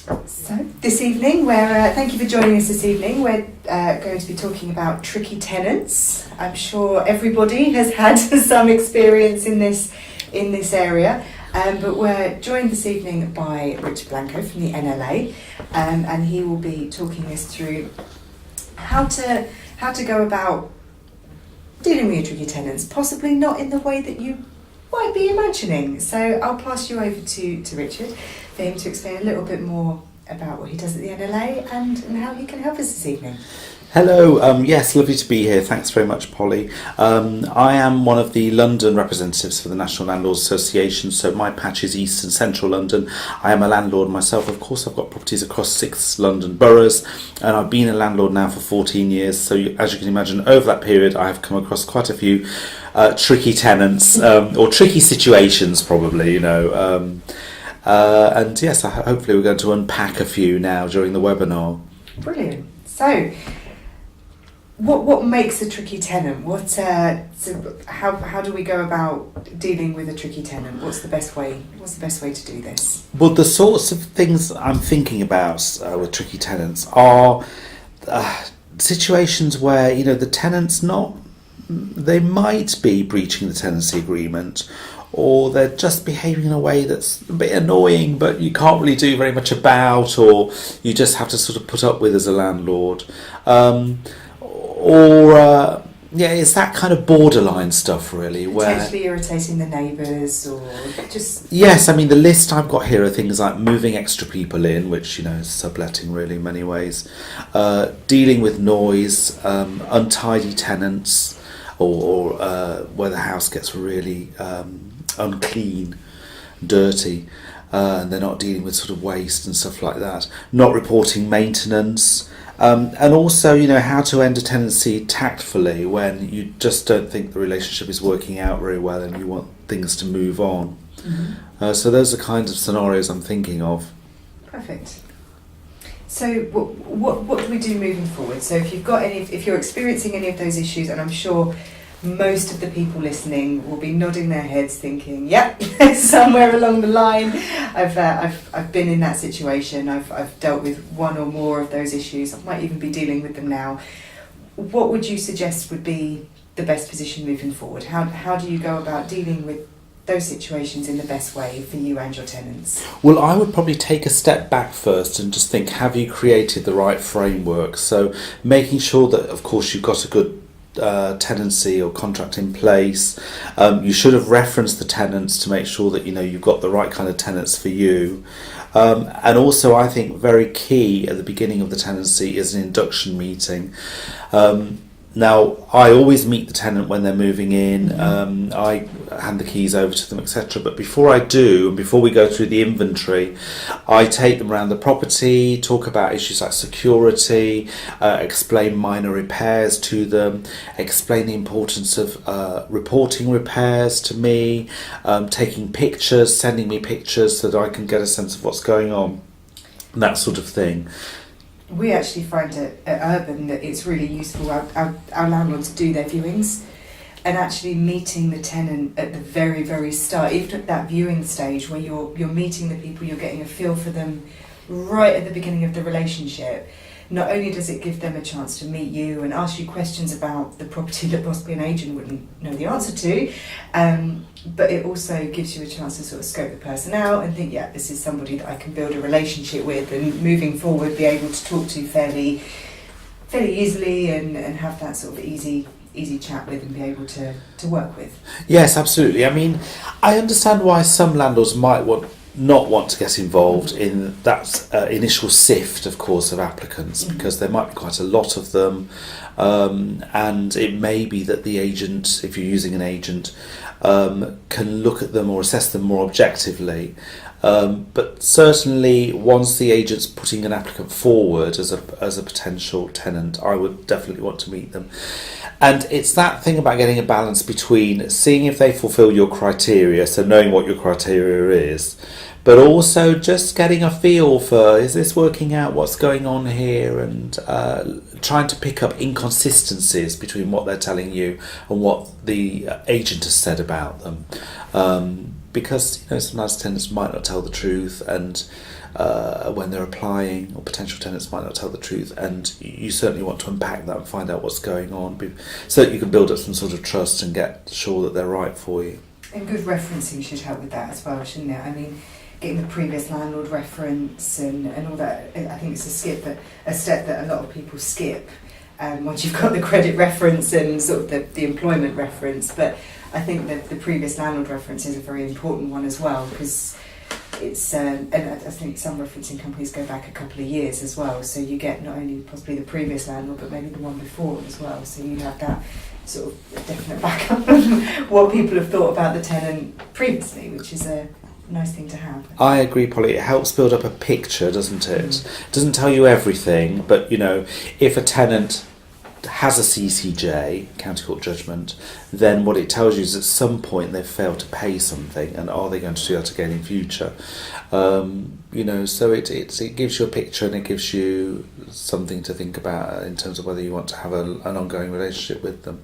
So this evening, thank you for joining us this evening. We're going to be talking about tricky tenants. I'm sure everybody has had some experience in this area, but we're joined this evening by Richard Blanco from the NLA, and he will be talking us through how to go about dealing with your tricky tenants, possibly not in the way that you might be imagining. So I'll pass you over to Richard for him to explain a little bit more about what he does at the NLA and how he can help us this evening. Hello, yes, lovely to be here. Thanks very much, Polly. I am one of the London representatives for the National Landlord Association, so my patch is East and Central London. I am a landlord myself, of course. I've got properties across 6 London boroughs, and I've been a landlord now for 14 years, so as you can imagine, over that period I have come across quite a few tricky tenants, or tricky situations probably, and yes, hopefully we're going to unpack a few now during the webinar. Brilliant. So, what makes a tricky tenant? How do we go about dealing with a tricky tenant? What's the best way to do this? Well, the sorts of things I'm thinking about with tricky tenants are situations where the tenant's they might be breaching the tenancy agreement, or they're just behaving in a way that's a bit annoying but you can't really do very much about, or you just have to sort of put up with as a landlord. It's that kind of borderline stuff really. Potentially irritating the neighbours or just... Yes, I mean the list I've got here are things like moving extra people in, which is subletting really in many ways, dealing with noise, untidy tenants, or where the house gets really unclean, dirty, and they're not dealing with sort of waste and stuff like that, not reporting maintenance, and also how to end a tenancy tactfully when you just don't think the relationship is working out very well and you want things to move on. Mm-hmm. So those are kinds of scenarios I'm thinking of. Perfect. So what do we do moving forward? So if you're experiencing any of those issues, and I'm sure most of the people listening will be nodding their heads thinking, yep, somewhere along the line I've been in that situation, I've dealt with one or more of those issues, I might even be dealing with them now. What would you suggest would be the best position moving forward? How do you go about dealing with those situations in the best way for you and your tenants? Well, I would probably take a step back first and just think, have you created the right framework? So making sure that, of course, you've got a good tenancy or contract in place. You should have referenced the tenants to make sure that you've got the right kind of tenants for you. And also, I think very key at the beginning of the tenancy is an induction meeting. Now, I always meet the tenant when they're moving in. I hand the keys over to them, etc. But before I do, and before we go through the inventory, I take them around the property, talk about issues like security, explain minor repairs to them, explain the importance of reporting repairs to me, taking pictures, sending me pictures so that I can get a sense of what's going on, that sort of thing. We actually find at Urban that it's really useful. Our landlords do their viewings, and actually meeting the tenant at the very, very start, even at that viewing stage where you're meeting the people, you're getting a feel for them right at the beginning of the relationship. Not only does it give them a chance to meet you and ask you questions about the property that possibly an agent wouldn't know the answer to, but it also gives you a chance to sort of scope the person out and think, yeah, this is somebody that I can build a relationship with, and moving forward be able to talk to fairly easily and have that sort of easy chat with and be able to work with. Yes, absolutely. I mean, I understand why some landlords might not want to get involved in that initial sift, of course, of applicants, because there might be quite a lot of them, and it may be that the agent, if you're using an agent, can look at them or assess them more objectively. But certainly, once the agent's putting an applicant forward as a potential tenant, I would definitely want to meet them. And it's that thing about getting a balance between seeing if they fulfil your criteria, so knowing what your criteria is, but also just getting a feel for, is this working out, what's going on here, and trying to pick up inconsistencies between what they're telling you and what the agent has said about them. because sometimes tenants might not tell the truth, and when they're applying, or potential tenants might not tell the truth, and you certainly want to unpack that and find out what's going on, so that you can build up some sort of trust and get sure that they're right for you. And good referencing should help with that as well, shouldn't it? I mean, getting the previous landlord reference and all that, I think it's a step that a lot of people skip once you've got the credit reference and sort of the employment reference. But I think that the previous landlord reference is a very important one as well, because it's and I think some referencing companies go back a couple of years as well, so you get not only possibly the previous landlord but maybe the one before as well, so you have that sort of definite backup of what people have thought about the tenant previously, which is a nice thing to have. I agree, Polly. It helps build up a picture, doesn't it? It doesn't tell you everything, but if a tenant has a CCJ, County Court judgment, then what it tells you is at some point they've failed to pay something, and are they going to do that again in future? So it gives you a picture, and it gives you something to think about in terms of whether you want to have an ongoing relationship with them.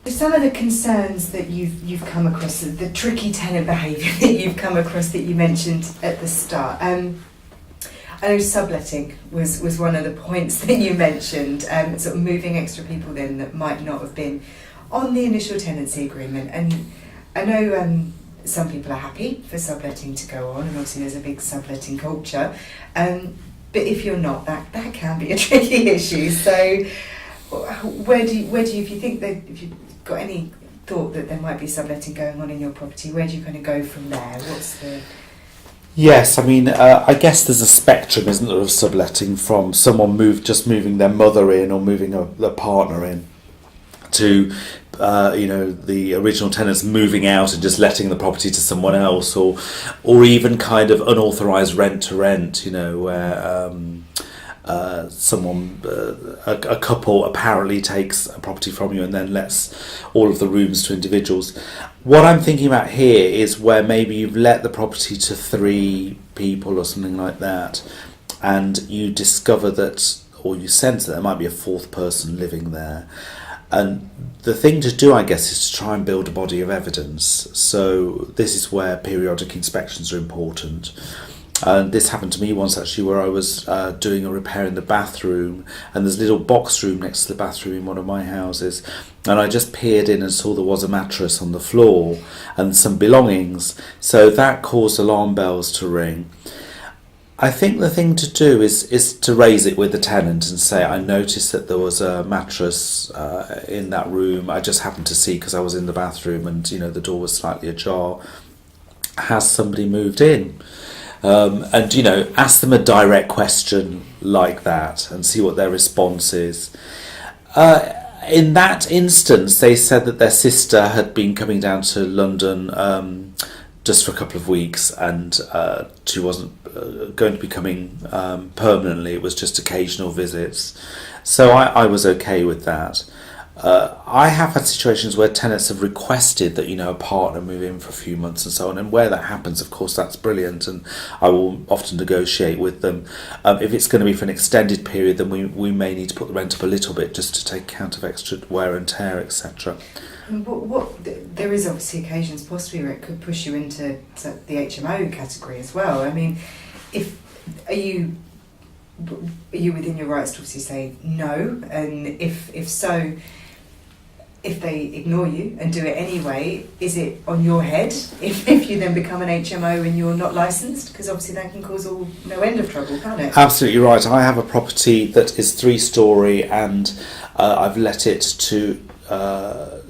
Some of the concerns that you've come across, the tricky tenant behaviour that you've come across that you mentioned at the start. I know subletting was one of the points that you mentioned, sort of moving extra people in that might not have been on the initial tenancy agreement. And I know some people are happy for subletting to go on, and obviously there's a big subletting culture. But if you're not, that can be a tricky issue. So where do you, if you think that, if you've got any thought that there might be subletting going on in your property, where do you kind of go from there? What's the... Yes, I mean, I guess there's a spectrum, isn't there, of subletting, from someone moving their mother in or moving their partner in, to the original tenants moving out and just letting the property to someone else, or even kind of unauthorised rent to rent, where a couple apparently takes a property from you and then lets all of the rooms to individuals. What I'm thinking about here is where maybe you've let the property to 3 people or something like that, and you discover that, or you sense that there might be a 4th person living there. And the thing to do, I guess, is to try and build a body of evidence. So this is where periodic inspections are important. And this happened to me once, actually, where I was doing a repair in the bathroom, and there's a little box room next to the bathroom in one of my houses, and I just peered in and saw there was a mattress on the floor and some belongings, so that caused alarm bells to ring. I think the thing to do is to raise it with the tenant and say, I noticed that there was a mattress in that room. I just happened to see because I was in the bathroom, and the door was slightly ajar. Has somebody moved in? And ask them a direct question like that and see what their response is. In that instance, they said that their sister had been coming down to London just for a couple of weeks, and she wasn't going to be coming permanently. It was just occasional visits, so I was okay with that. I have had situations where tenants have requested that a partner move in for a few months and so on, and where that happens, of course, that's brilliant, and I will often negotiate with them. If it's going to be for an extended period, then we may need to put the rent up a little bit just to take account of extra wear and tear, etc. There is obviously occasions possibly where it could push you into the HMO category as well. I mean, are you within your rights to obviously say no, and if so, if they ignore you and do it anyway, is it on your head if you then become an HMO and you're not licensed? Because obviously that can cause no end of trouble, can't it? Absolutely right. I have a property that is 3-storey, and I've let it to a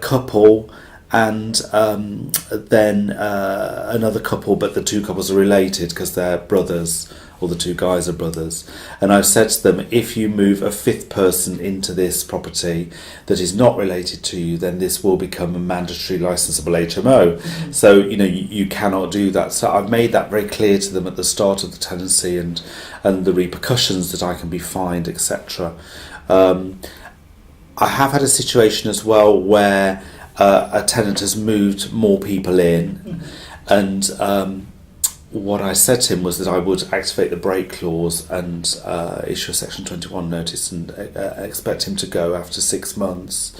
couple, and then another couple, but the 2 couples are related because they're brothers, or the 2 guys are brothers. And I've said to them, if you move a 5th person into this property that is not related to you, then this will become a mandatory licensable HMO. Mm-hmm. So you cannot do that. So I've made that very clear to them at the start of the tenancy, and the repercussions that I can be fined, etc. I have had a situation as well where a tenant has moved more people in, mm-hmm. and what I said to him was that I would activate the break clause and issue a Section 21 notice and expect him to go after 6 months.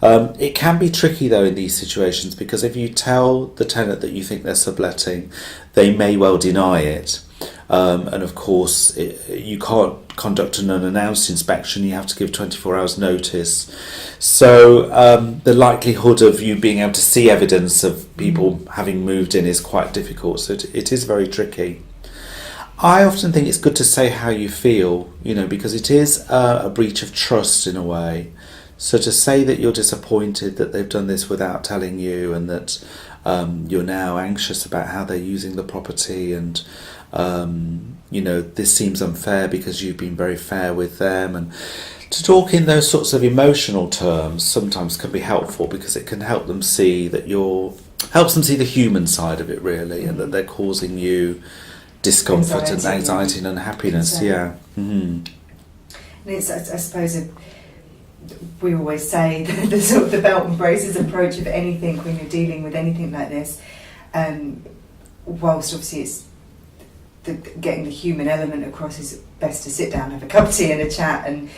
It can be tricky though in these situations, because if you tell the tenant that you think they're subletting, they may well deny it. And of course, you can't conduct an unannounced inspection, you have to give 24 hours notice. So the likelihood of you being able to see evidence of people having moved in is quite difficult. So it is very tricky. I often think it's good to say how you feel, because it is a breach of trust in a way. So to say that you're disappointed that they've done this without telling you, and that you're now anxious about how they're using the property, and this seems unfair because you've been very fair with them, and to talk in those sorts of emotional terms sometimes can be helpful, because it can help them see that helps them see the human side of it really, and that they're causing you discomfort and anxiety and unhappiness. Yeah. Mm-hmm. And it's, I suppose, we always say the sort of the belt and braces approach of anything when you're dealing with anything like this. Whilst obviously it's getting the human element across, is best to sit down, have a cup of tea and a chat. And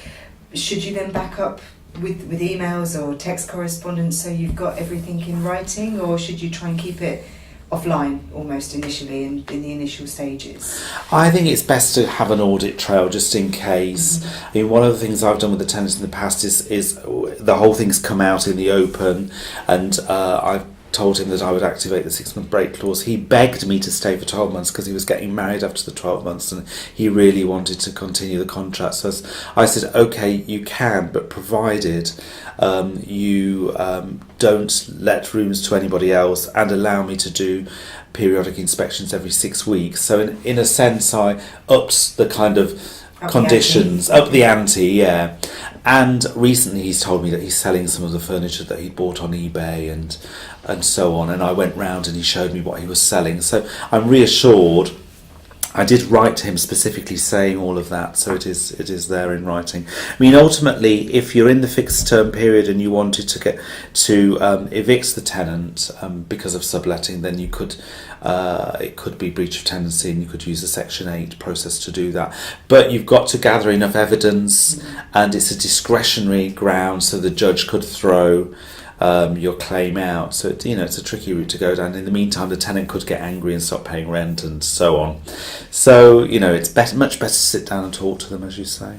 should you then back up with emails or text correspondence so you've got everything in writing, or should you try and keep it offline almost initially in the initial stages? I think it's best to have an audit trail just in case. Mm-hmm. I mean, one of the things I've done with the tenants in the past is the whole thing's come out in the open, and I've told him that I would activate the 6-month break clause. He begged me to stay for 12 months because he was getting married after the 12 months and he really wanted to continue the contract. So I said, okay, you can, but provided you don't let rooms to anybody else, and allow me to do periodic inspections every 6 weeks. So in a sense, I upped the kind of conditions, up the ante, yeah. And recently he's told me that he's selling some of the furniture that he bought on eBay and so on, and I went round and he showed me what he was selling. So I'm reassured. I did write to him specifically saying all of that, so it is there in writing. I mean, ultimately, if you're in the fixed term period and you wanted to get to evict the tenant because of subletting, then you could it could be breach of tenancy, and you could use the Section 8 process to do that. But you've got to gather enough evidence, and it's a discretionary ground, so the judge could throw your claim out. So it's a tricky route to go down. In the meantime, the tenant could get angry and stop paying rent and so on. So it's much better to sit down and talk to them, as you say.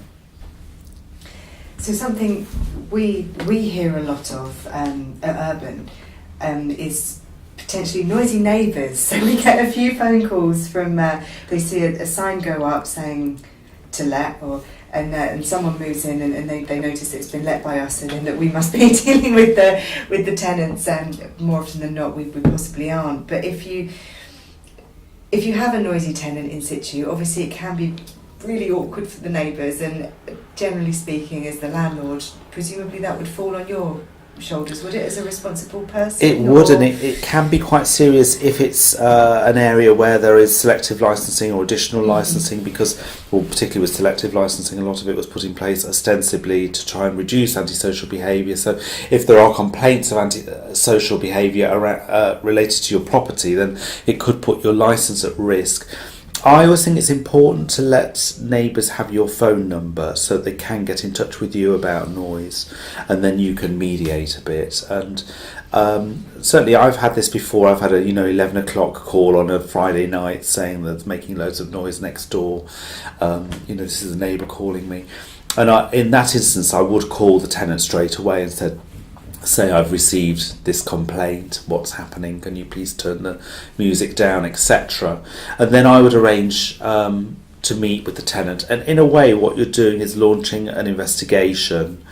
So something we hear a lot of at Urban is potentially noisy neighbours. So we get a few phone calls from they see a sign go up saying to let, and someone moves in and they notice it's been let by us, and then that we must be dealing with the tenants, and more often than not we possibly aren't. But if you have a noisy tenant in situ, obviously it can be really awkward for the neighbours, and generally speaking, as the landlord, presumably that would fall on your shoulders, would it, as a responsible person? It would, and it can be quite serious if it's an area where there is selective licensing or additional licensing, because, particularly with selective licensing, a lot of it was put in place ostensibly to try and reduce antisocial behaviour. So if there are complaints of antisocial behaviour related to your property, then it could put your licence at risk. I always think it's important to let neighbours have your phone number so they can get in touch with you about noise, and then you can mediate a bit. And certainly I've had this before. I've had a 11 o'clock call on a Friday night saying that it's making loads of noise next door. This is a neighbour calling me. And in that instance, I would call the tenant straight away and say, I've received this complaint, what's happening, can you please turn the music down, etc. And then I would arrange to meet with the tenant. And in a way, what you're doing is launching an investigation,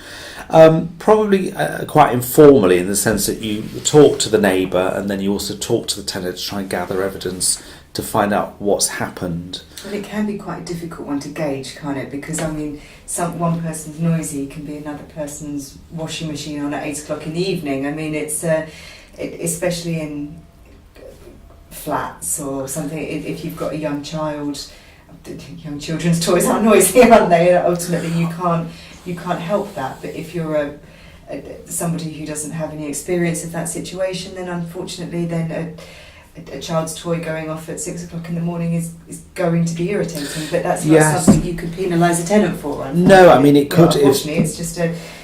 probably quite informally, in the sense that you talk to the neighbour and then you also talk to the tenant to try and gather evidence to find out what's happened. Well, it can be quite a difficult one to gauge, can't it? Because one person's noisy can be another person's washing machine on at 8 o'clock in the evening. I mean, it's especially in flats or something. If you've got a young child, young children's toys are noisy, aren't they? Ultimately, you can't help that. But if you're somebody who doesn't have any experience of that situation, then unfortunately, a child's toy going off at 6 o'clock in the morning is going to be irritating, but that's not something you could penalise a tenant for. No, I mean it could. Unfortunately, it's just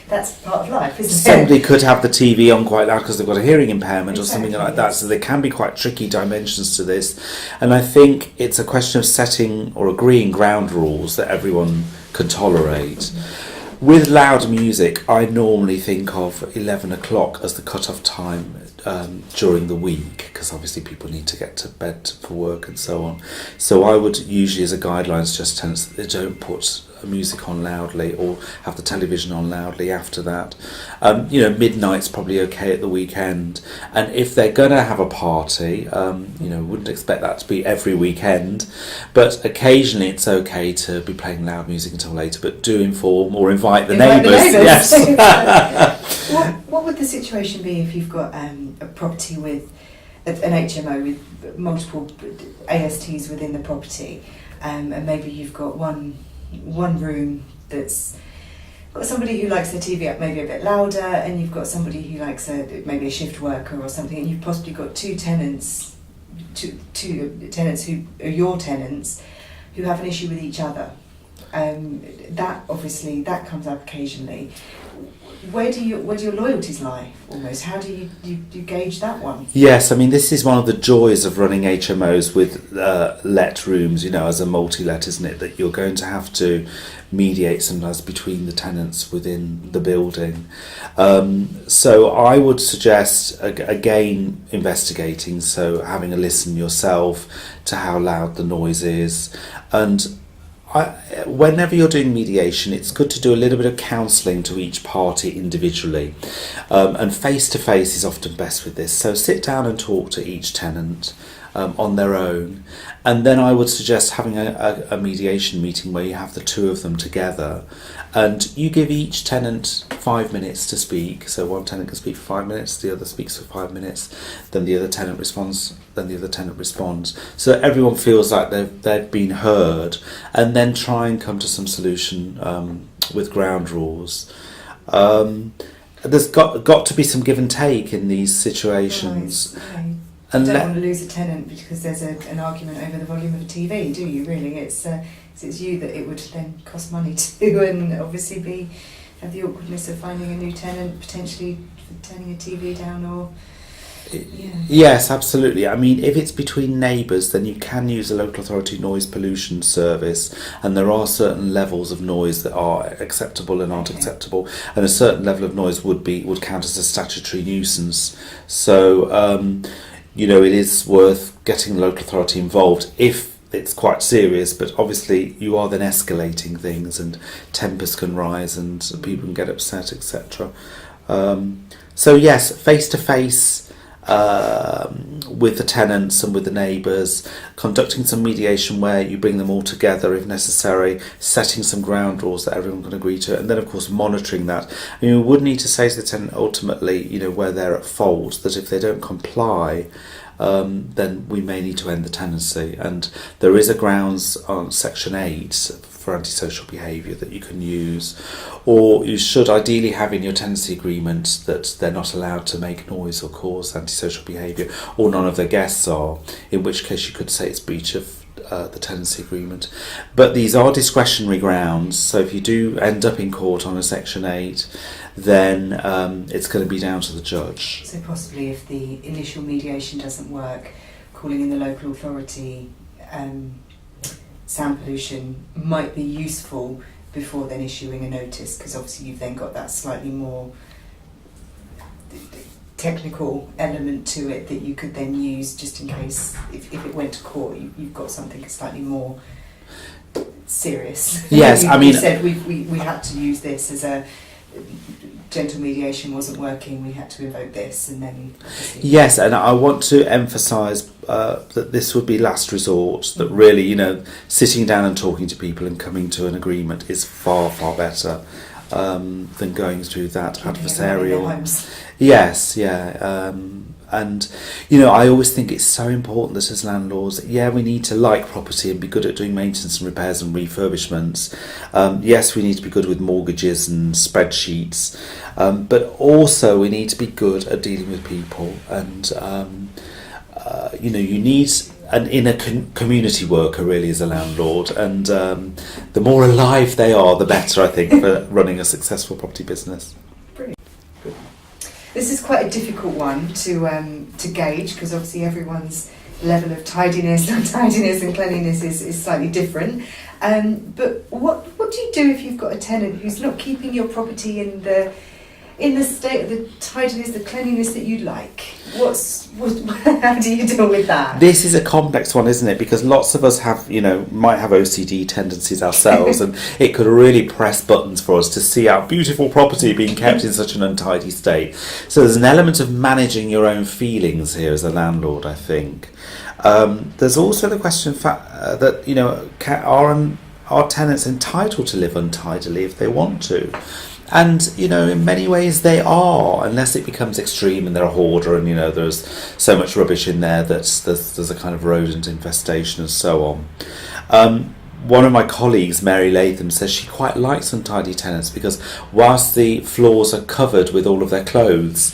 that's part of life, isn't Somebody could have the TV on quite loud because they've got a hearing impairment or something like that. Yes. So there can be quite tricky dimensions to this. And I think it's a question of setting or agreeing ground rules that everyone can tolerate. With loud music, I normally think of 11 o'clock as the cut-off time during the week, because obviously people need to get to bed for work and so on. So I would usually, as a guideline, suggest tenants that they don't put music on loudly or have the television on loudly after that. Midnight's probably okay at the weekend. And if they're going to have a party, wouldn't expect that to be every weekend, but occasionally it's okay to be playing loud music until later, but do inform or invite the neighbours. Yes. What would the situation be if you've got a property with an HMO with multiple ASTs within the property, and maybe you've got one room that's got somebody who likes their TV up maybe a bit louder, and you've got somebody who likes maybe a shift worker or something, and you've possibly got two tenants who are your tenants who have an issue with each other. That comes up occasionally. Where do your loyalties lie, almost? How do you gauge that one? Yes, I mean, this is one of the joys of running HMOs with let rooms, as a multi-let, isn't it? That you're going to have to mediate sometimes between the tenants within the building. So I would suggest, again, investigating, so having a listen yourself to how loud the noise is. And whenever you're doing mediation, it's good to do a little bit of counselling to each party individually, and face-to-face is often best with this. So sit down and talk to each tenant on their own, and then I would suggest having a mediation meeting where you have the two of them together, and you give each tenant 5 minutes to speak. So one tenant can speak for 5 minutes, the other speaks for 5 minutes, then the other tenant responds, then the other tenant responds. So everyone feels like they've been heard, and then try and come to some solution with ground rules. There's got to be some give and take in these situations. Right. You don't want to lose a tenant because there's an argument over the volume of a TV, do you? Really, it's you that it would then cost money to, and obviously have the awkwardness of finding a new tenant, potentially turning a TV down, or Yes, absolutely. I mean, if it's between neighbours, then you can use a local authority noise pollution service, and there are certain levels of noise that are acceptable and aren't acceptable, and a certain level of noise would count as a statutory nuisance. So, it is worth getting the local authority involved if it's quite serious, but obviously you are then escalating things, and tempers can rise and people can get upset, etc. So yes, face-to-face with the tenants and with the neighbours, conducting some mediation where you bring them all together if necessary, setting some ground rules that everyone can agree to, and then of course monitoring that. I mean, we would need to say to the tenant ultimately, where they're at fault, that if they don't comply, then we may need to end the tenancy. And there is a grounds on Section 8 for antisocial behaviour that you can use, or you should ideally have in your tenancy agreement that they're not allowed to make noise or cause antisocial behaviour, or none of their guests are, in which case you could say it's breach of the tenancy agreement. But these are discretionary grounds, so if you do end up in court on a Section 8, then it's going to be down to the judge. So possibly if the initial mediation doesn't work, calling in the local authority, sound pollution might be useful before then issuing a notice, because obviously you've then got that slightly more technical element to it that you could then use just in case if it went to court, you've got something slightly more serious. Yes, I mean, you said we had to use this as a gentle mediation wasn't working, we had to invoke this, and then yes, and I want to emphasise that this would be last resort, that really sitting down and talking to people and coming to an agreement is far better than going through that adversarial. Yes, yeah. And I always think it's so important that as landlords, we need to like property and be good at doing maintenance and repairs and refurbishments. Yes, we need to be good with mortgages and spreadsheets, but also we need to be good at dealing with people. And you need an inner community worker really as a landlord, and the more alive they are, the better, I think, for running a successful property business. Brilliant. This is quite a difficult one to gauge, because obviously everyone's level of tidiness, untidiness and cleanliness is slightly different. But what do you do if you've got a tenant who's not keeping your property in the state of the tidiness, the cleanliness that you'd like? How do you deal with that? This is a complex one, isn't it? Because lots of us might have OCD tendencies ourselves, and it could really press buttons for us to see our beautiful property being kept in such an untidy state. So there's an element of managing your own feelings here as a landlord, I think. There's also the question that, are tenants entitled to live untidily if they want to? And, in many ways they are, unless it becomes extreme and they're a hoarder and, there's so much rubbish in there that there's a kind of rodent infestation and so on. One of my colleagues, Mary Latham, says she quite likes untidy tenants because whilst the floors are covered with all of their clothes,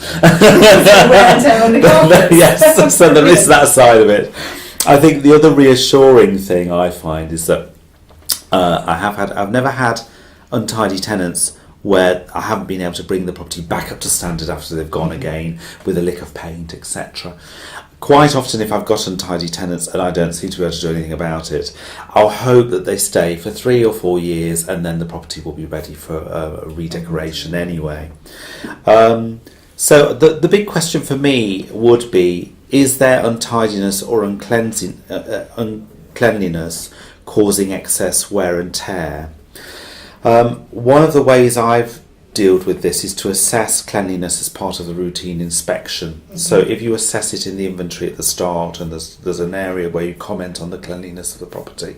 yes, so there is that side of it. I think the other reassuring thing I find is that I've never had untidy tenants where I haven't been able to bring the property back up to standard after they've gone again with a lick of paint, etc. Quite often, if I've got untidy tenants and I don't seem to be able to do anything about it, I'll hope that they stay for 3 or 4 years and then the property will be ready for a redecoration anyway. So the big question for me would be, is there untidiness or uncleanliness causing excess wear and tear? One of the ways I've dealt with this is to assess cleanliness as part of the routine inspection. Mm-hmm. So if you assess it in the inventory at the start, and there's an area where you comment on the cleanliness of the property,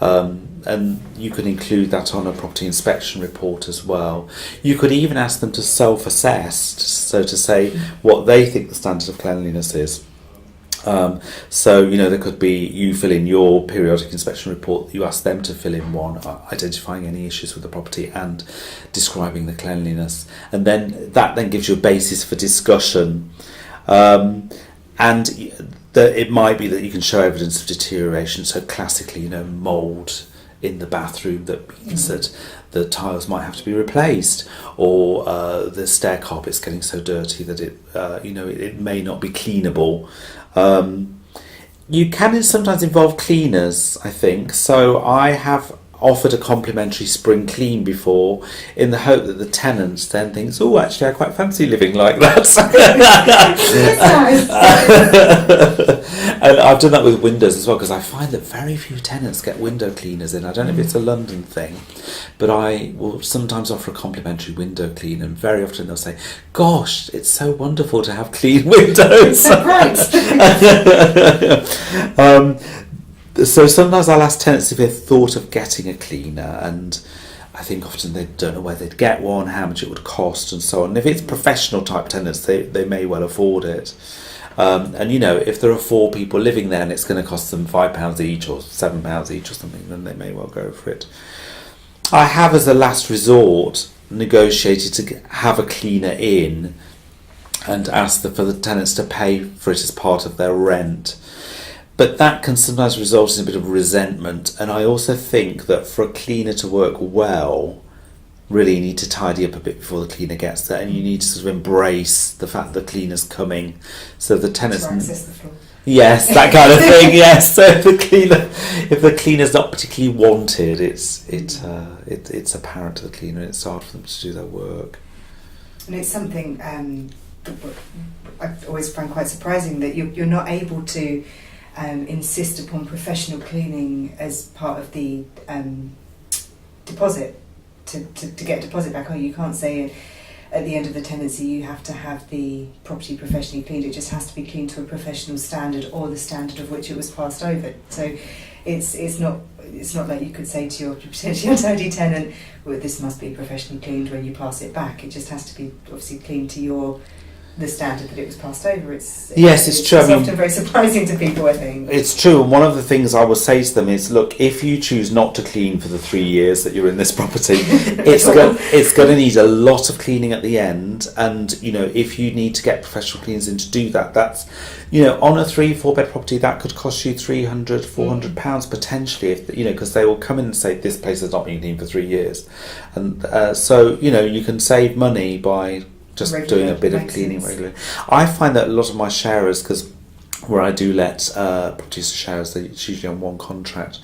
and you can include that on a property inspection report as well. You could even ask them to self-assess, so to say what they think the standard of cleanliness is. So, there could be you fill in your periodic inspection report, you ask them to fill in one, identifying any issues with the property and describing the cleanliness. And then that gives you a basis for discussion. And it might be that you can show evidence of deterioration. So classically, mould in the bathroom, that means that the tiles might have to be replaced, or the stair carpet's getting so dirty that it may not be cleanable. You can sometimes involve cleaners, I think. So I have offered a complimentary spring clean before, in the hope that the tenant then thinks, oh, actually I quite fancy living like that. And I've done that with windows as well, because I find that very few tenants get window cleaners in. I don't know if it's a London thing, but I will sometimes offer a complimentary window clean, and very often they'll say, gosh, it's so wonderful to have clean windows. So sometimes I'll ask tenants if they've thought of getting a cleaner, and I think often they don't know where they'd get one, how much it would cost, and so on. And if it's professional type tenants, they may well afford it. And if there are 4 people living there and it's going to cost them £5 each or £7 each or something, then they may well go for it. I have, as a last resort, negotiated to have a cleaner in and asked for the tenants to pay for it as part of their rent. But that can sometimes result in a bit of resentment, and I also think that for a cleaner to work well, really you need to tidy up a bit before the cleaner gets there, and you need to sort of embrace the fact that the cleaner's coming, so the tenants access the floor. Yes, that kind of thing. Yes, so if the cleaner's not particularly wanted, it's apparent to the cleaner, and it's hard for them to do their work. And it's something I've always found quite surprising, that you're not able to insist upon professional cleaning as part of the deposit to get a deposit back on. You can't say at the end of the tenancy you have to have the property professionally cleaned. It just has to be cleaned to a professional standard, or the standard of which it was passed over. So it's not like you could say to your potentially untidy tenant, well, this must be professionally cleaned when you pass it back. It just has to be obviously cleaned to your the standard that it was passed over. It's true. It's often very surprising to people, I think. It's true, and one of the things I would say to them is, look, if you choose not to clean for the 3 years that you're in this property, it's going to need a lot of cleaning at the end, and if you need to get professional cleaners in to do that, that's on a 3-4 bed property that could cost you £300-400 potentially, if because they will come in and say this place has not been cleaned for 3 years, and so you can save money by just doing a bit of cleaning regularly. I find that a lot of my sharers, because where I do let properties to sharers, it's usually on one contract,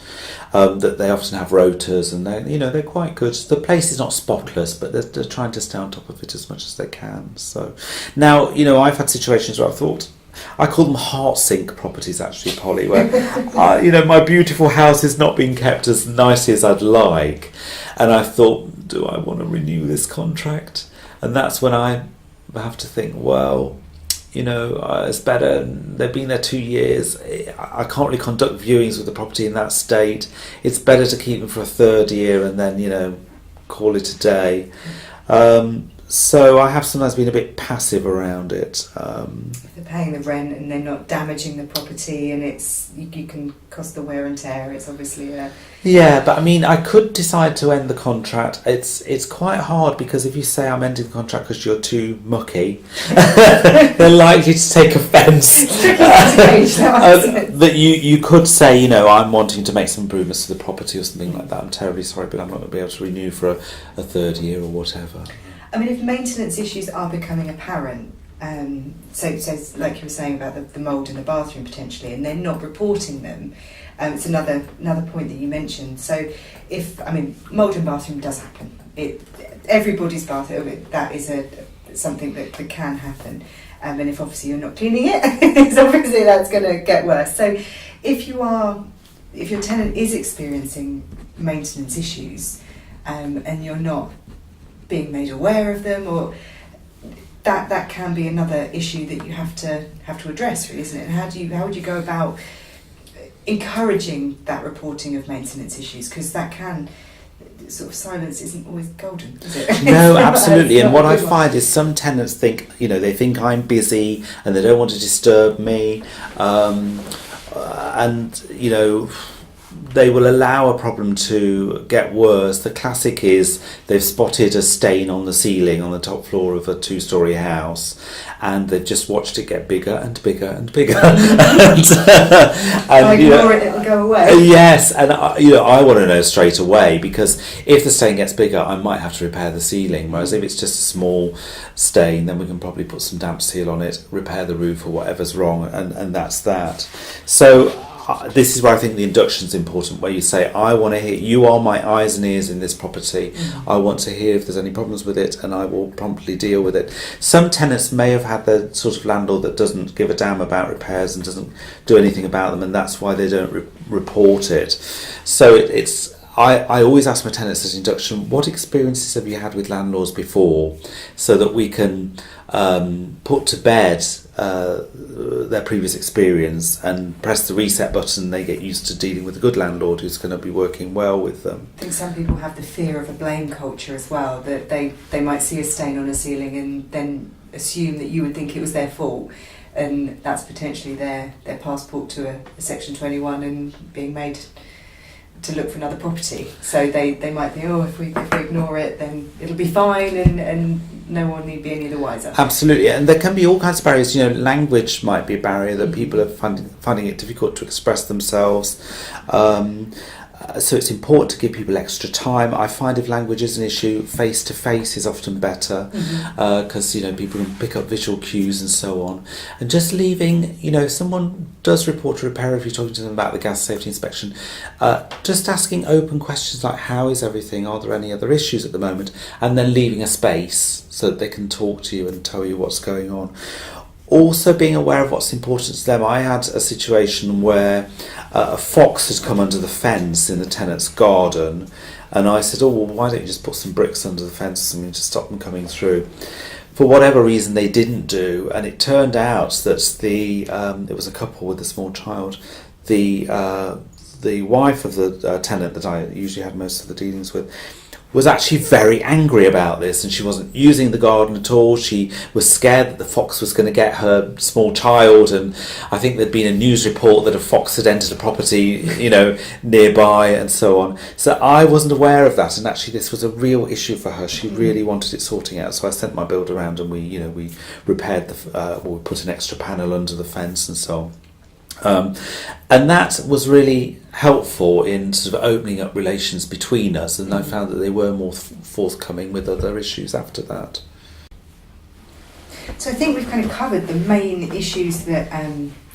that they often have rotors, and they're quite good. The place is not spotless, but they're trying to stay on top of it as much as they can. So now I've had situations where I've thought, I call them heart sink properties, actually, Polly, where my beautiful house is not being kept as nicely as I'd like, and I thought, do I want to renew this contract? And that's when I have to think, well, it's better. They've been there 2 years. I can't really conduct viewings with the property in that state. It's better to keep them for a 3rd year and then, call it a day. So I have sometimes been a bit passive around it. If they're paying the rent and they're not damaging the property, and you can cost the wear and tear, it's obviously a... Yeah, but I could decide to end the contract. It's quite hard, because if you say I'm ending the contract because you're too mucky, they're likely to take offence. That you could say, I'm wanting to make some improvements to the property or something like that. I'm terribly sorry, but I'm not going to be able to renew for a 3rd year or whatever. If maintenance issues are becoming apparent, so like you were saying about the mould in the bathroom potentially, and they're not reporting them, it's another point that you mentioned. So if mould in bathroom does happen, everybody's bathroom, that is something that can happen, and if obviously you're not cleaning it, it's obviously that's going to get worse. So if your tenant is experiencing maintenance issues, and you're not being made aware of them, or that can be another issue that you have to address, really, isn't it? And how would you go about encouraging that reporting of maintenance issues? Because that can silence isn't always golden, is it? No, absolutely. And what I find is some tenants think they think I'm busy and they don't want to disturb me, and they will allow a problem to get worse. The classic is they've spotted a stain on the ceiling on the top floor of a 2-storey house, and they've just watched it get bigger and bigger and bigger. and ignore it, it'll go away. Yes, and I want to know straight away, because if the stain gets bigger, I might have to repair the ceiling. Whereas if it's just a small stain, then we can probably put some damp seal on it, repair the roof or whatever's wrong, and that's that. So this is where I think the induction is important, where you say, I want to hear, you are my eyes and ears in this property. I want to hear if there's any problems with it, and I will promptly deal with it. Some tenants may have had the sort of landlord that doesn't give a damn about repairs and doesn't do anything about them, and that's why they don't report it. So I always ask my tenants at induction, what experiences have you had with landlords before, so that we can put to bed their previous experience and press the reset button. They get used to dealing with a good landlord who's going to be working well with them. I think some people have the fear of a blame culture as well, that they might see a stain on a ceiling and then assume that you would think it was their fault, and that's potentially their passport to a Section 21 and being made to look for another property. So they might think, if we ignore it, then it'll be fine, and no one need be any the wiser. Absolutely, and there can be all kinds of barriers. Language might be a barrier, that people are finding it difficult to express themselves. So it's important to give people extra time. I find if language is an issue, face-to-face is often better, because people can pick up visual cues and so on. And just leaving, if someone does report a repair, if you're talking to them about the gas safety inspection, just asking open questions like, how is everything? Are there any other issues at the moment? And then leaving a space so that they can talk to you and tell you what's going on. Also being aware of what's important to them. I had a situation where a fox had come under the fence in the tenant's garden, and I said, why don't you just put some bricks under the fence or something to stop them coming through? For whatever reason they didn't do, and it turned out that it was a couple with a small child. The wife of the tenant that I usually had most of the dealings with was actually very angry about this, and she wasn't using the garden at all. She was scared that the fox was going to get her small child, and I think there'd been a news report that a fox had entered a property, nearby, and so on. So I wasn't aware of that, and actually this was a real issue for her. She really wanted it sorting out. So I sent my builder around, and we repaired we put an extra panel under the fence and so on. And that was really helpful in sort of opening up relations between us, and I found that they were more forthcoming with other issues after that. So I think we've kind of covered the main issues that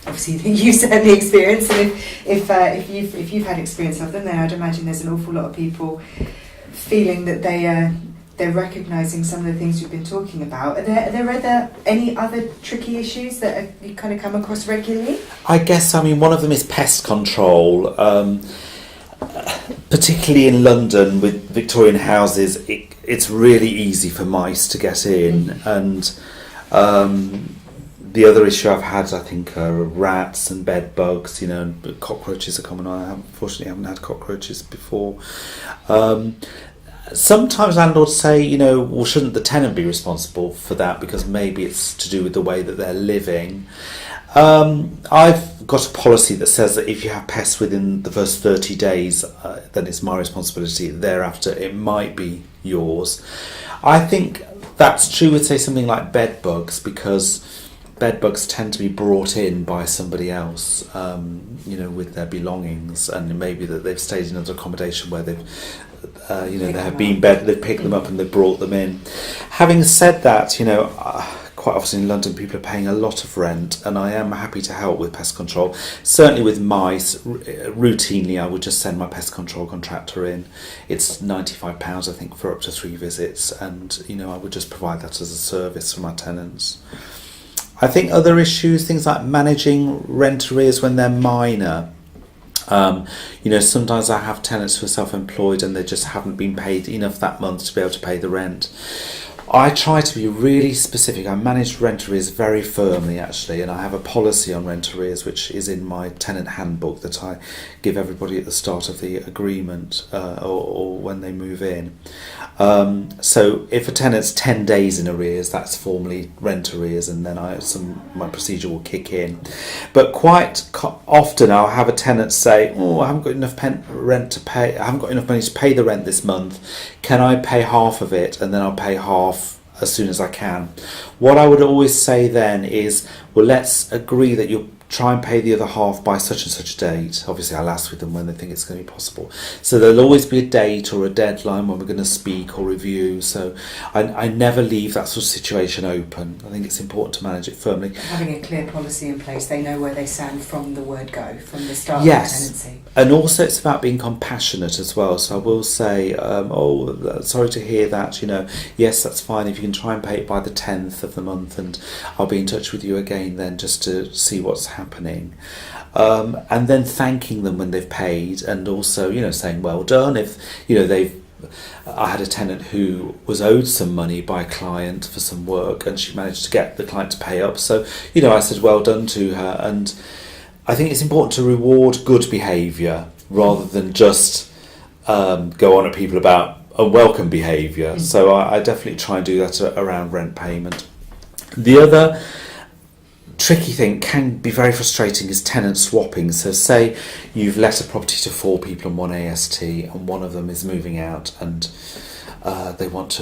obviously that you certainly experienced, and if you've had experience of them, then I'd imagine there's an awful lot of people feeling that they're recognising some of the things we've been talking about. Are there any other tricky issues that you kind of come across regularly? I guess, one of them is pest control. Particularly in London with Victorian houses, it's really easy for mice to get in. And the other issue I've had, I think, are rats and bed bugs, and cockroaches are common. I unfortunately haven't had cockroaches before. Sometimes landlords say, well, shouldn't the tenant be responsible for that, because maybe it's to do with the way that they're living. I've got a policy that says that if you have pests within the first 30 days, then it's my responsibility. Thereafter, it might be yours. I think that's true with, say, something like bed bugs, because bed bugs tend to be brought in by somebody else, with their belongings, and maybe that they've stayed in another accommodation where they've they've picked them up and they've brought them in. Having said that, quite often in London people are paying a lot of rent, and I am happy to help with pest control. Certainly with mice, routinely I would just send my pest control contractor in. It's £95, I think, for up to 3 visits, and I would just provide that as a service for my tenants. I think other issues, things like managing rent arrears when they're minor. Sometimes I have tenants who are self-employed and they just haven't been paid enough that month to be able to pay the rent. I try to be really specific. I manage rent arrears very firmly, actually, and I have a policy on rent arrears which is in my tenant handbook that I give everybody at the start of the agreement or when they move in. So if a tenant's 10 days in arrears, that's formally rent arrears, and then my procedure will kick in. But quite often I'll have a tenant say, I haven't got enough rent to pay. I haven't got enough money to pay the rent this month. Can I pay half of it, and then I'll pay half as soon as I can? What I would always say then is, well, let's agree that you'll try and pay the other half by such and such a date. Obviously I'll ask with them when they think it's going to be possible. So there'll always be a date or a deadline when we're going to speak or review. So I never leave that sort of situation open. I think it's important to manage it firmly. Having a clear policy in place, they know where they stand from the word go, from the start of the tenancy. And also it's about being compassionate as well. So I will say, sorry to hear that, yes, that's fine. If you can try and pay it by the 10th of the month, and I'll be in touch with you again then just to see what's happening. And then thanking them when they've paid, and also, saying well done. If, I had a tenant who was owed some money by a client for some work, and she managed to get the client to pay up. So, I said well done to her. And I think it's important to reward good behaviour rather than just go on at people about unwelcome behaviour. So I definitely try and do that around rent payment. The other tricky thing, can be very frustrating, is tenant swapping. So say you've let a property to 4 people and 1 AST, and one of them is moving out, and they want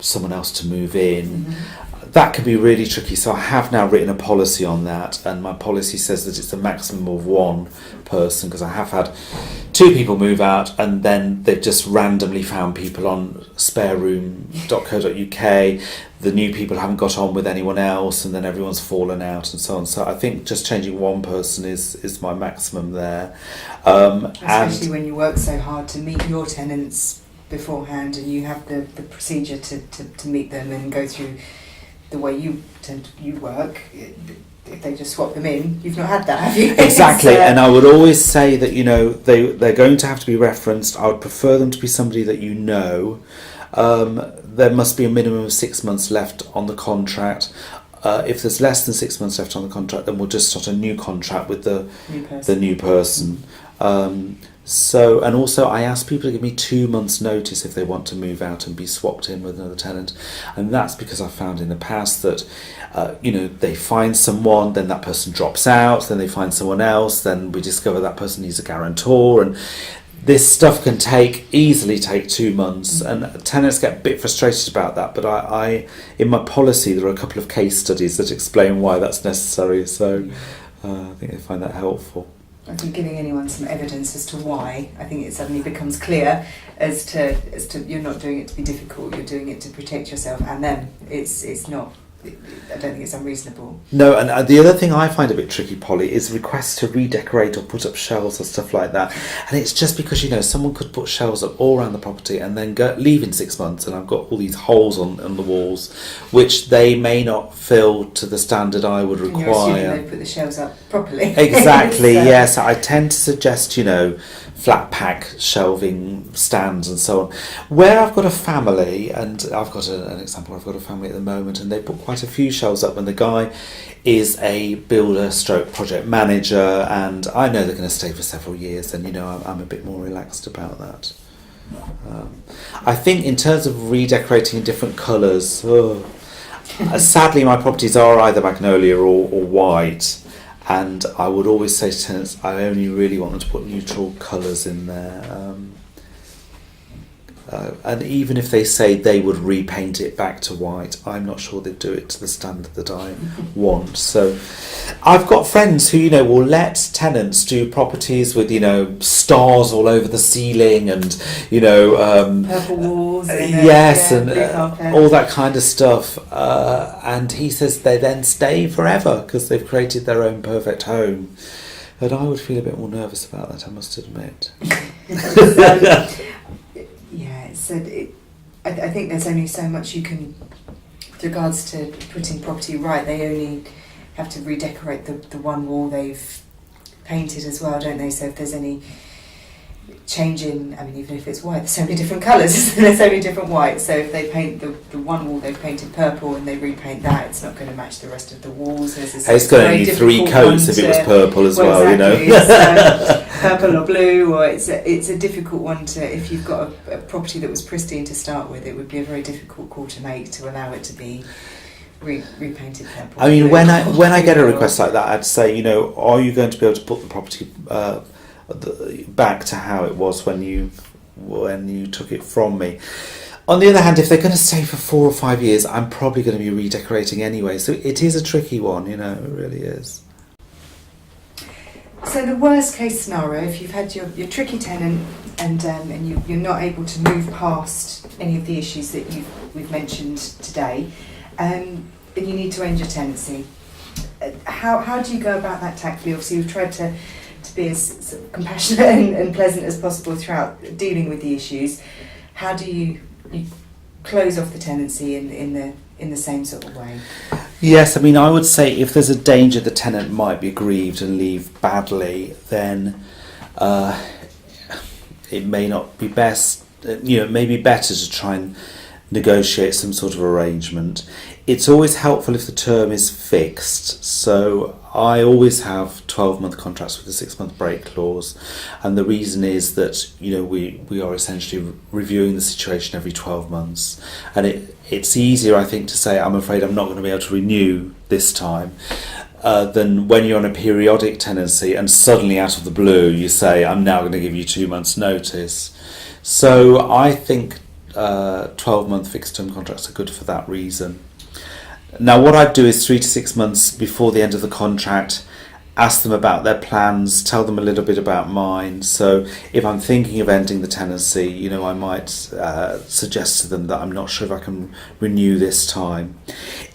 someone else to move in. That can be really tricky. So I have now written a policy on that, and my policy says that it's a maximum of 1 person, because I have had 2 people move out and then they've just randomly found people on spareroom.co.uk. The new people haven't got on with anyone else, and then everyone's fallen out and so on. So I think just changing 1 person is my maximum there. Especially when you work so hard to meet your tenants beforehand, and you have the procedure to meet them and go through the way you work. If they just swap them in, you've not had that, have you? Exactly. And I would always say that they're going to have to be referenced. I would prefer them to be somebody that you know. There must be a minimum of 6 months left on the contract. If there's less than 6 months left on the contract, then we'll just start a new contract with the new person. So, and also I ask people to give me 2 months notice if they want to move out and be swapped in with another tenant. And that's because I found in the past that, they find someone, then that person drops out, then they find someone else, then we discover that person needs a guarantor, and this stuff can easily take 2 months, and tenants get a bit frustrated about that. But I in my policy, there are a couple of case studies that explain why that's necessary. So I think they find that helpful. I think giving anyone some evidence as to why, I think it suddenly becomes clear as to you're not doing it to be difficult, you're doing it to protect yourself and them. It's not. I don't think it's unreasonable. No, and the other thing I find a bit tricky, Polly, is requests to redecorate or put up shelves or stuff like that. And it's just because, someone could put shelves up all around the property and then leave in 6 months, and I've got all these holes on the walls, which they may not fill to the standard I would require. And you're assuming they put the shelves up properly. Exactly, yes. I tend to suggest, flat pack shelving stands and so on. Where I've got a family, and I've got an example, I've got a family at the moment, and they put quite a few shelves up, and the guy is a builder stroke project manager, and I know they're going to stay for several years, and I'm a bit more relaxed about that. I think in terms of redecorating in different colours, sadly my properties are either magnolia or white. And I would always say to tenants, I only really want them to put neutral colours in there. And even if they say they would repaint it back to white, I'm not sure they'd do it to the standard that I want. So I've got friends who, will let tenants do properties with, stars all over the ceiling and, purple walls. And all that kind of stuff. And he says they then stay forever because they've created their own perfect home. And I would feel a bit more nervous about that, I must admit. I think there's only so much you can, with regards to putting property right, they only have to redecorate the one wall they've painted as well, don't they? So if there's any change in, even if it's white, there's so many different colours, there's so many different whites, so if they paint the one wall they've painted purple and they repaint that, it's not going to match the rest of the walls. It's going to need 3 coats if it was purple as well, exactly. It's, purple or blue, or it's a difficult one to, if you've got a property that was pristine to start with, it would be a very difficult call to make to allow it to be repainted purple. When I get a request like that, I'd say, are you going to be able to put the property back to how it was when you took it from me? On the other hand, if they're going to stay for 4 or 5 years, I'm probably going to be redecorating anyway. So it is a tricky one, it really is. So the worst case scenario, if you've had your tricky tenant and you're not able to move past any of the issues that we've mentioned today, and you need to end your tenancy, how do you go about that tactfully? Obviously, we've tried to be as sort of compassionate and pleasant as possible throughout dealing with the issues. How do you close off the tenancy in the same sort of way? Yes, I would say if there's a danger the tenant might be aggrieved and leave badly, then it may not be best. It may be better to try and negotiate some sort of arrangement. It's always helpful if the term is fixed. So I always have 12-month contracts with a 6-month break clause, and the reason is that we are essentially reviewing the situation every 12 months, and it's easier, I think, to say I'm afraid I'm not going to be able to renew this time than when you're on a periodic tenancy and suddenly out of the blue you say I'm now going to give you 2 months notice. So I think 12-month fixed term contracts are good for that reason. Now what I'd do is 3 to 6 months before the end of the contract, ask them about their plans, tell them a little bit about mine. So if I'm thinking of ending the tenancy, I might suggest to them that I'm not sure if I can renew this time.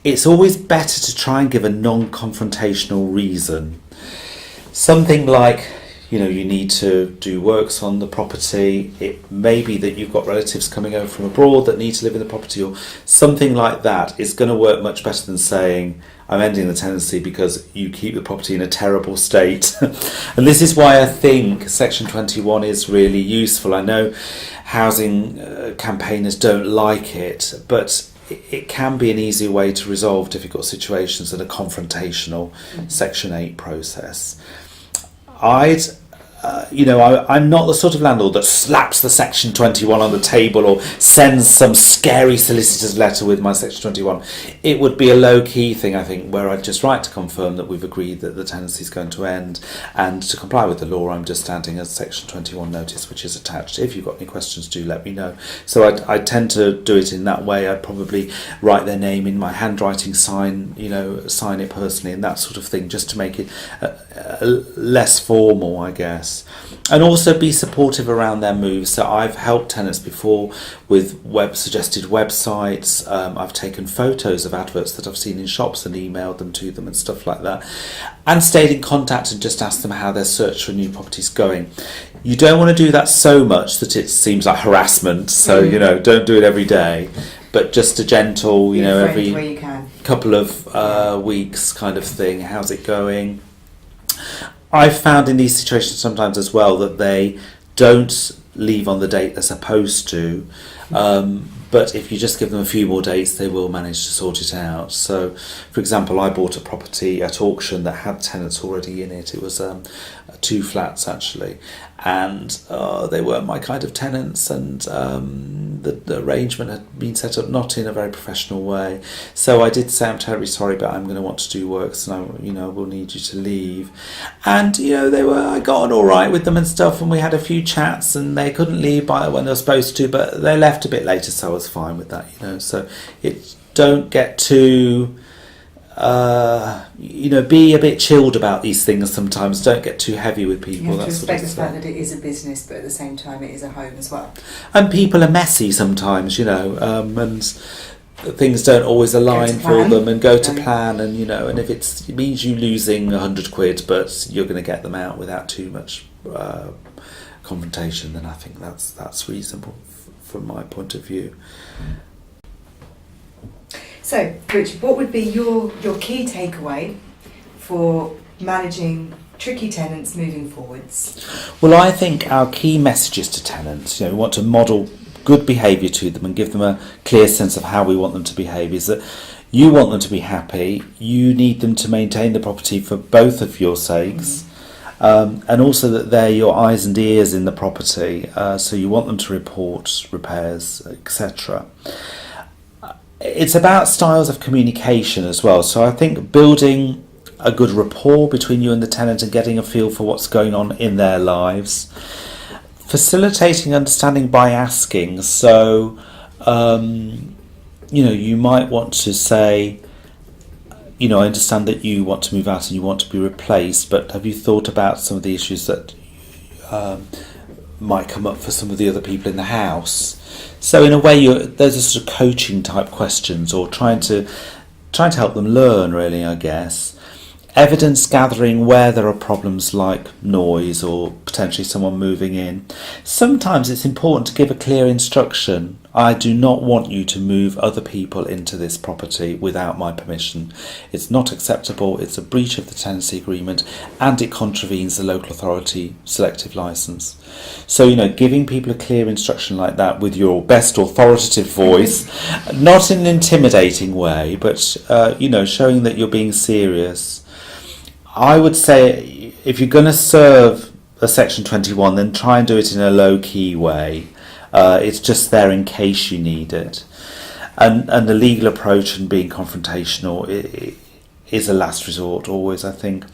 It's always better to try and give a non-confrontational reason. Something like, you need to do works on the property. It may be that you've got relatives coming over from abroad that need to live in the property, or something like that is going to work much better than saying I'm ending the tenancy because you keep the property in a terrible state. And this is why I think Section 21 is really useful. I know housing campaigners don't like it, but it can be an easier way to resolve difficult situations than a confrontational Section 8 process. I'd I'm not the sort of landlord that slaps the Section 21 on the table or sends some scary solicitor's letter with my Section 21. It would be a low-key thing, I think, where I'd just write to confirm that we've agreed that the tenancy is going to end, and to comply with the law, I'm just standing a Section 21 notice, which is attached. If you've got any questions, do let me know. So I tend to do it in that way. I'd probably write their name in my handwriting, sign it personally, and that sort of thing, just to make it less formal, I guess. And also be supportive around their moves. So I've helped tenants before with suggested websites. I've taken photos of adverts that I've seen in shops and emailed them to them and stuff like that, and stayed in contact and just asked them how their search for new property is going. You don't want to do that so much that it seems like harassment, so don't do it every day, but just a gentle every couple of weeks kind of thing. How's it going? I've found in these situations sometimes as well that they don't leave on the date they're supposed to, but if you just give them a few more dates, they will manage to sort it out. So, for example, I bought a property at auction that had tenants already in it. It was 2 flats actually, and they weren't my kind of tenants, and the arrangement had been set up not in a very professional way. So I did say, I'm terribly sorry, but I'm going to want to do works, and I will need you to leave. And I got on all right with them and stuff, and we had a few chats, and they couldn't leave by when they were supposed to, but they left a bit later, so I was fine with that. So don't get too be a bit chilled about these things sometimes. Don't get too heavy with people. You have to respect the fact that it is a business, but at the same time it is a home as well. And people are messy sometimes, and things don't always align for them and go to plan, and and if it means you losing £100, but you're going to get them out without too much confrontation, then I think that's reasonable from my point of view. So, Richard, what would be your key takeaway for managing tricky tenants moving forwards? Well, I think our key messages to tenants, we want to model good behaviour to them and give them a clear sense of how we want them to behave, is that you want them to be happy, you need them to maintain the property for both of your sakes, and also that they're your eyes and ears in the property, so you want them to report repairs, etc. It's about styles of communication as well. So I think building a good rapport between you and the tenant and getting a feel for what's going on in their lives. Facilitating understanding by asking. So, you might want to say, I understand that you want to move out and you want to be replaced, but have you thought about some of the issues that might come up for some of the other people in the house? So in a way, there's a sort of coaching type questions, or trying to help them learn, really, I guess. Evidence gathering where there are problems like noise or potentially someone moving in. Sometimes it's important to give a clear instruction. I do not want you to move other people into this property without my permission. It's not acceptable, it's a breach of the tenancy agreement, and it contravenes the local authority selective licence. So, giving people a clear instruction like that with your best authoritative voice, not in an intimidating way, but, showing that you're being serious. I would say if you're going to serve a Section 21, then try and do it in a low-key way. It's just there in case you need it. And the legal approach and being confrontational is a last resort always, I think.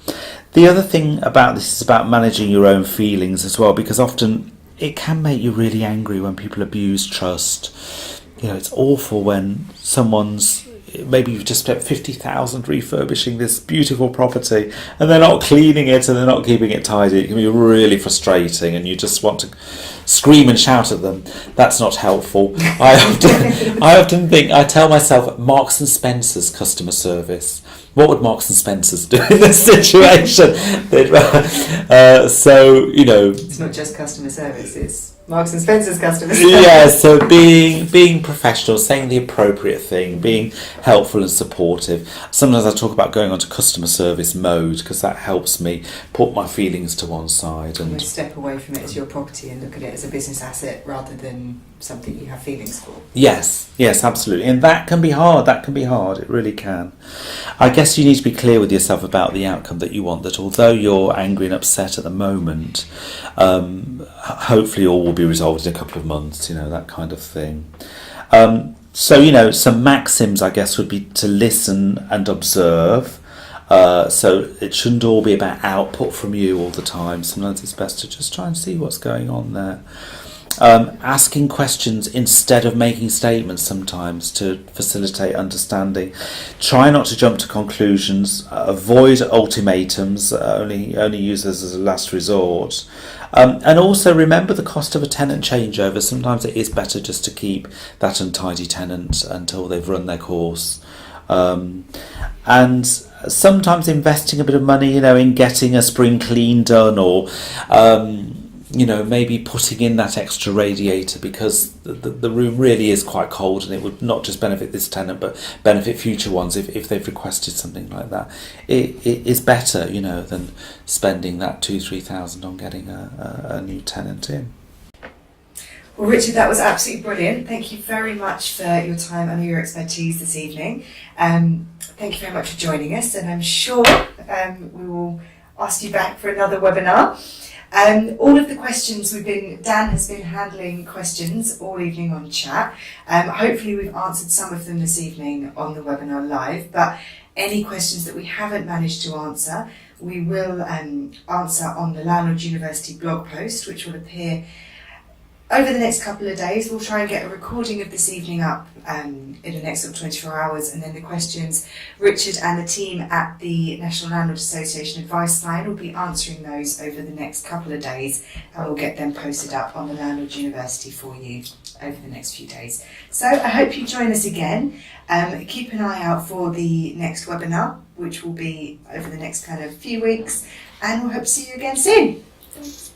The other thing about this is about managing your own feelings as well, because often it can make you really angry when people abuse trust. It's awful when maybe you've just spent 50,000 refurbishing this beautiful property and they're not cleaning it and they're not keeping it tidy. It can be really frustrating and you just want to scream and shout at them. That's not helpful. I often think, I tell myself, Marks and Spencer's customer service. What would Marks and Spencer's do in this situation? It's not just customer service, it's Marks and Spencer's customers. Yeah, so being professional, saying the appropriate thing, being helpful and supportive. Sometimes I talk about going onto customer service mode because that helps me put my feelings to one side and step away from it as your property and look at it as a business asset rather than something you have feelings for. Yes, absolutely. And that can be hard. It really can. I guess you need to be clear with yourself about the outcome that you want, that although you're angry and upset at the moment, hopefully all will be resolved in a couple of months, that kind of thing. So, some maxims, I guess, would be to listen and observe. So it shouldn't all be about output from you all the time. Sometimes it's best to just try and see what's going on there. Asking questions instead of making statements sometimes to facilitate understanding. Try not to jump to conclusions. Avoid ultimatums. Only use those as a last resort. And also remember the cost of a tenant changeover. Sometimes it is better just to keep that untidy tenant until they've run their course. And sometimes investing a bit of money, in getting a spring clean done, or maybe putting in that extra radiator, because the room really is quite cold, and it would not just benefit this tenant but benefit future ones if they've requested something like that. It is better, than spending that 2,000-3,000 on getting a new tenant in. Well, Richard, that was absolutely brilliant. Thank you very much for your time and your expertise this evening. Thank you very much for joining us, and I'm sure we will ask you back for another webinar. All of the questions Dan has been handling questions all evening on chat. Hopefully we've answered some of them this evening on the webinar live, but any questions that we haven't managed to answer, we will answer on the Landlord University blog post, which will appear over the next couple of days. We'll try and get a recording of this evening up in the next 24 hours, and then the questions, Richard and the team at the National Landlord Association Advice Line will be answering those over the next couple of days, and we'll get them posted up on the Landlord University for you over the next few days. So I hope you join us again. Keep an eye out for the next webinar, which will be over the next kind of few weeks, and we'll hope to see you again soon. Thanks.